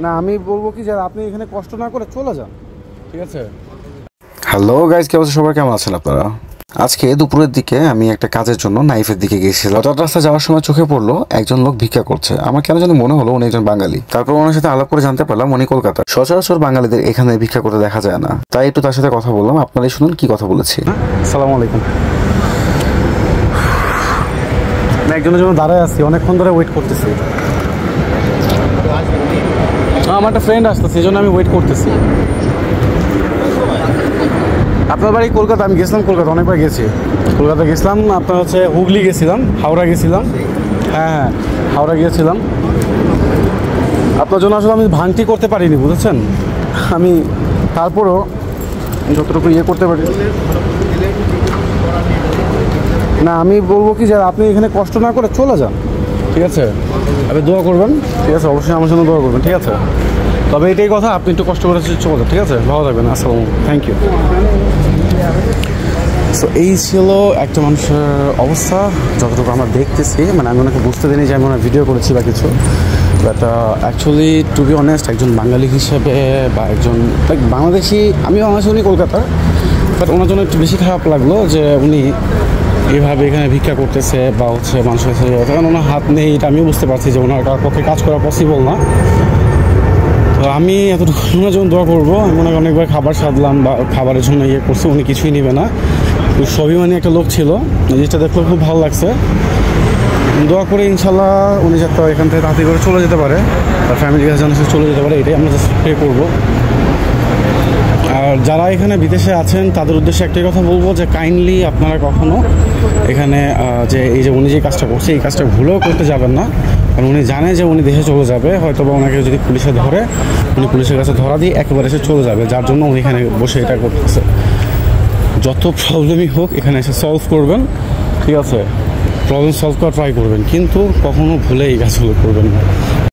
না আমি বলবো কি যে আপনি এখানে কষ্ট না করে চলে যান, ঠিক আছে? হ্যালো গাইজ, কি অবস্থা? সবাই কেমন আছেন আপনারা? আজকে দুপুরের দিকে আমি একটা কাজের জন্য নাইফের দিকে গিয়েছিলাম। হঠাৎ রাস্তায় যাওয়ার সময় চোখে পড়লো একজন লোক ভিক্ষা করছে। আমার কেন যেন মনে হলো উনি একজন বাঙালি। তারপর ওনার সাথে আলাপ করে জানতে পারলাম উনি কলকাতা। সচরাচর বাঙালিদের এখানে ভিক্ষা করতে দেখা যায় না, তাই একটু তার সাথে কথা বললাম। আপনারাই শুনুন কি কথা বলেছি। আসসালামু আলাইকুম। আমি একজনের জন্য দাঁড়ায় আছি, অনেকক্ষণ ধরে ওয়েট করতেছি। আমার একটা ফ্রেন্ড আসতেছে, এই জন্য আমি ওয়েট করতেছি। আপনার বাড়ি কলকাতা? আমি গেছিলাম কলকাতা, অনেকবার গেছি। কলকাতা গেছিলাম, আপনার হচ্ছে হুগলি গেছিলাম, হাওড়া গেছিলাম। হ্যাঁ, হাওড়া গিয়েছিলাম। আপনার জন্য আসলে আমি ভাঙতি করতে পারিনি, বুঝেছেন? আমি তারপরও যতটুকু ইয়ে করতে পারি। না আমি বলবো কি যে আপনি এখানে কষ্ট না করে চলে যান, ঠিক আছে? আপনি দোয়া করবেন, ঠিক আছে? অবশ্যই আমার জন্য দোয়া করবেন, ঠিক আছে? তবে এটাই কথা, আপনি একটু কষ্ট করে চলে যান, ঠিক আছে? ভালো থাকবেন। আসসালামু আলাইকুম, থ্যাংক ইউ। সো এই ছিল একটা মানুষের অবস্থা, যতটুকু আমরা দেখতেছি। মানে আমি ওনাকে বুঝতে দিইনি যে আমি ওনার ভিডিও করেছি বা কিছু। But actually to be honest, একজন বাঙালি হিসেবে বা একজন লাইক বাংলাদেশি, আমি বাংলাদেশি, উনি কলকাতার। বাট ওনার জন্য একটু বেশি খারাপ লাগলো যে উনি এভাবে এখানে ভিক্ষা করতেছে বা হচ্ছে মানুষের কাছে, কারণ ওনার হাত নেই। এটা আমিও বুঝতে পারছি যে ওনার পক্ষে কাজ করা পসিবল না। তো আমি এতটুকু ওনার জন্য দোয়া করবো। আমি ওনাকে অনেকবার খাবার সাধলাম বা খাবারের জন্য ইয়ে করছি, উনি কিছুই নেবে না। স্বাভিমানী একটা লোক ছিল, জিনিসটা দেখলেও খুব ভালো লাগছে। দোয়া করে ইনশাল্লাহ উনি যাতে এখান থেকে তাড়াতাড়ি করে চলে যেতে পারে, তার ফ্যামিলির কাছে যেন চলে যেতে পারে, এটাই আমরা জাস্ট প্রে করবো। আর যারা এখানে বিদেশে আছেন তাদের উদ্দেশ্যে একটাই কথা বলবো যে কাইন্ডলি আপনারা কখনো এখানে যে এই যে উনি যে কাজটা করছে, এই কাজটা ভুলেও করতে যাবেন না। কারণ উনি জানে যে উনি দেশে চলে যাবে, হয়তো বা ওনাকে যদি পুলিশে ধরে, উনি পুলিশের কাছে ধরা দিয়ে একেবারে এসে চলে যাবে, যার জন্য উনি এখানে বসে এটা করতেছে। যত প্রবলেমই হোক এখানে এসে সলভ করবেন, ঠিক আছে? প্রবলেম সলভ করা ট্রাই করবেন, কিন্তু কখনো ভুলে এই কাজগুলো করবেন না।